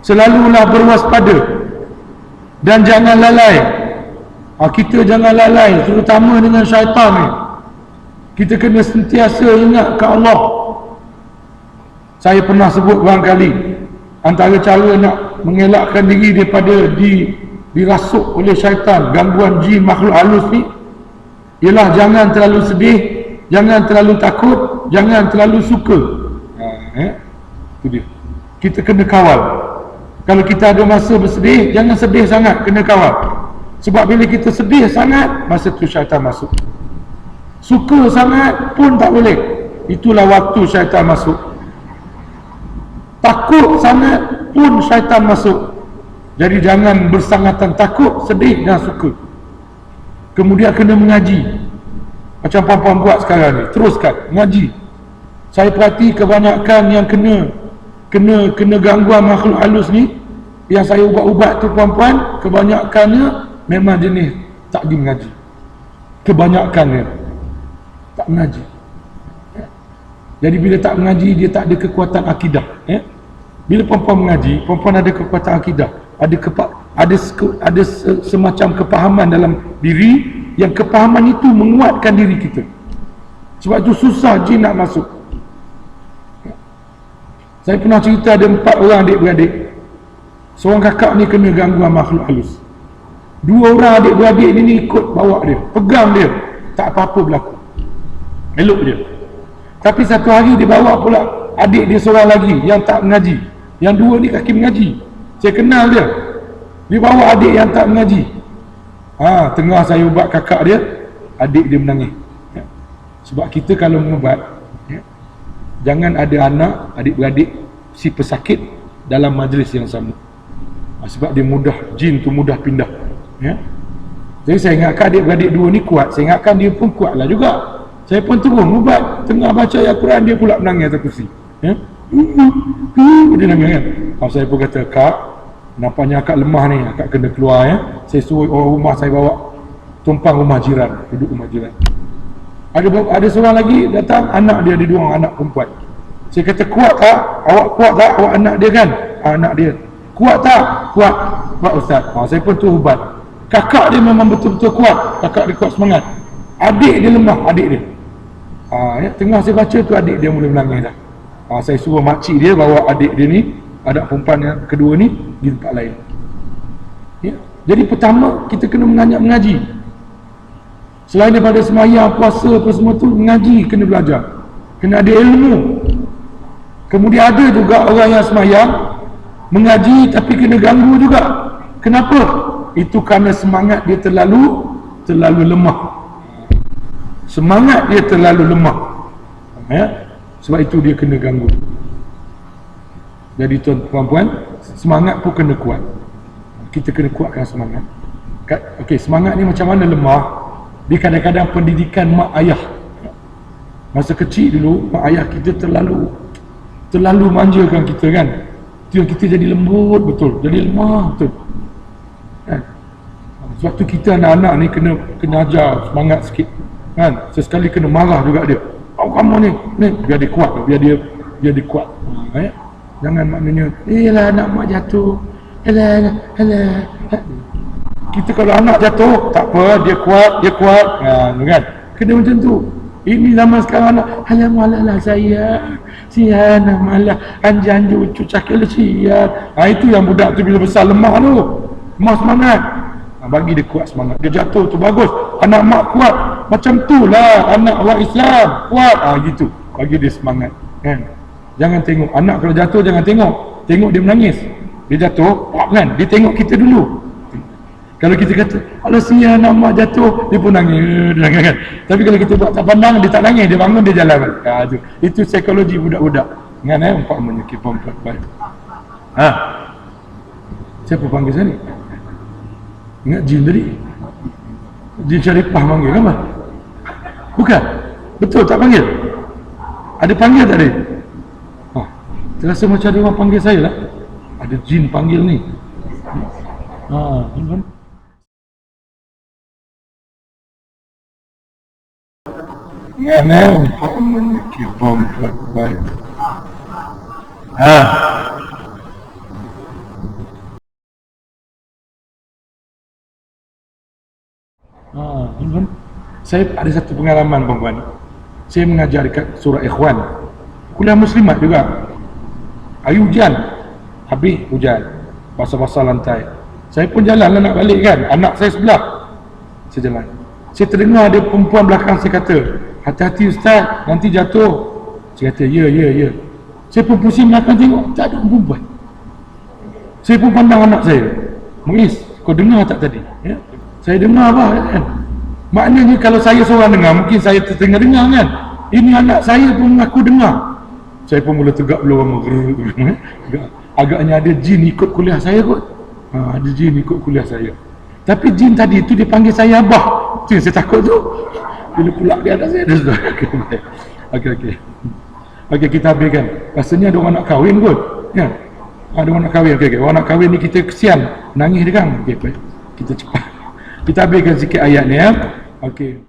Selalulah berwaspada dan jangan lalai. Kita jangan lalai, terutama dengan syaitan ni. Kita kena sentiasa ingat ke Allah. Saya pernah sebut barangkali, antara cara nak mengelakkan diri daripada dirasuk oleh syaitan, gangguan jin makhluk halus ni, ialah jangan terlalu sedih, jangan terlalu takut, jangan terlalu suka. Itu dia. Kita kena kawal. Kalau kita ada masa bersedih, jangan sedih sangat, kena kawal. Sebab bila kita sedih sangat, masa tu syaitan masuk. Suka sangat pun tak boleh, itulah waktu syaitan masuk. Takut sangat pun syaitan masuk. Jadi jangan bersangatan takut, sedih dan suka. Kemudian kena mengaji. Macam puan-puan buat sekarang ni, teruskan mengaji. Saya perhati kebanyakan yang kena gangguan makhluk halus ni, yang saya ubat-ubat tu puan-puan, kebanyakannya memang jenis tak pergi mengaji. Kebanyakannya tak mengaji. Jadi bila tak mengaji, dia tak ada kekuatan akidah. Bila perempuan mengaji, perempuan ada kekuatan akidah, ada semacam kepahaman dalam diri, yang kepahaman itu menguatkan diri kita. Sebab itu susah jin nak masuk. Saya pernah cerita ada 4 orang adik-beradik. Seorang kakak ni kena gangguan makhluk halus. 2 orang adik-beradik ni ikut bawa dia, pegang dia, tak apa-apa berlaku, elok dia. Tapi satu hari dia bawa pula adik dia seorang lagi yang tak mengaji. Yang 2 ni kaki mengaji, saya kenal dia. Dia bawa adik yang tak mengaji. Tengah saya ubat kakak dia, adik dia menangis. Sebab kita kalau mengubat, jangan ada anak, adik-beradik si pesakit dalam majlis yang sama. Sebab dia mudah, jin tu mudah pindah. Jadi saya ingatkan adik-beradik 2 ni kuat. Saya ingatkan dia pun kuatlah juga. Saya pun turun ubat, tengah baca ayat Quran, dia pula menangis atas kursi. Dia nangis kan. Saya pun kata, Kak, nampaknya akak lemah ni, akak kena keluar. Saya suruh orang rumah saya bawa tumpang rumah jiran, duduk rumah jiran. Ada seorang lagi datang, anak dia ada 2 orang anak perempuan. Saya kata, kuat tak? Awak kuat tak? Awak anak dia kan? Anak dia. Kuat tak? Kuat. Kuat Ustaz. Saya pun tu ubat. Kakak dia memang betul-betul kuat. Kakak dia kuat semangat. Adik dia lemah, adik dia. Tengah saya baca tu, adik dia mula menangis dah. Saya suruh makcik dia bawa adik dia ni, anak perempuan yang kedua ni, di tempat lain. Jadi pertama, kita kena mengaji. Selain daripada semayang, puasa apa semua tu, mengaji, kena belajar, kena ada ilmu. Kemudian ada juga orang yang semayang, mengaji tapi kena ganggu juga. Kenapa? Itu kerana semangat dia terlalu lemah. Semangat dia terlalu lemah. Sebab itu dia kena ganggu. Jadi tuan-puan, semangat pun kena kuat. Kita kena kuatkan semangat. Okey, semangat ni macam mana lemah? Dia kadang-kadang pendidikan mak ayah. Masa kecil dulu, mak ayah kita terlalu manjakan kita kan. Itu yang kita jadi lembut betul, jadi lemah betul. Sebab tu kita anak-anak ni kena ajar semangat sikit kan. Sesekali kena marah juga dia. Kamu ni biar dia kuat, biar dia kuat. Jangan maknanya lah anak mak jatuh. Alah. Kita kalau anak jatuh, tak apa, dia kuat. Kan? Kena macam tu. Ini zaman sekarang anak, malah saya, sian, malah anjan cucu cakil sian. Itu yang budak tu bila besar lemah tu. Lemah semangat. Bagi dia kuat semangat. Dia jatuh tu bagus. Anak mak kuat. Macam tu lah anak orang Islam. Kuat. Gitu. Bagi dia semangat. Kan? Jangan tengok. Anak kalau jatuh jangan tengok. Tengok dia menangis. Dia jatuh, kan? Dia tengok kita dulu. Kalau kita kata, Allah sian anak mak jatuh, dia pun nangis. Kan? Tapi kalau kita buat tak pandang, dia tak nangis. Dia bangun, dia jalan. Itu psikologi budak-budak. Kan? Umpamanya kita baik. Siapa panggil saya ni? Ingat jin tadi? Jin Syarifah panggil kan? Bukan? Betul tak panggil? Ada panggil tak ada? Terasa macam ada orang panggil saya lah. Ada jin panggil ni. Kan? Ya, baik. Tuan-tuan, saya ada satu pengalaman perempuan. Saya mengajar dekat surah Ikhwan, kuliah muslimat juga. Hari hujan, habis hujan, basah-basah lantai. Saya pun jalan lah nak balik kan, anak saya sebelah. Saya jalan, saya terdengar ada perempuan belakang saya kata, hati-hati ustaz, nanti jatuh. Saya kata, ya. Saya pun pusing belakang tengok, tak ada perempuan. Saya pun pandang anak saya, Muiz, kau dengar tak tadi? Ya? Saya dengar apa kan? Maknanya kalau saya seorang dengar, mungkin saya terdengar kan. Ini anak saya pun mengaku dengar. Saya pun mula tegak bulu rama. Agaknya ada jin ikut kuliah saya kot. Ada jin ikut kuliah saya. Tapi jin tadi tu dia panggil saya abah. Tu yang saya takut tu. Bila pula dia atas saya, dia sudah. Okey, kita habiskan. Rasanya ada orang nak kahwin kot. Ya. Ada orang nak kahwin. Okey. Orang nak kahwin ni kita kesian. Nangis dia kan. Okey, kita cepat. Kita habiskan sikit ayat ni ya. Okey.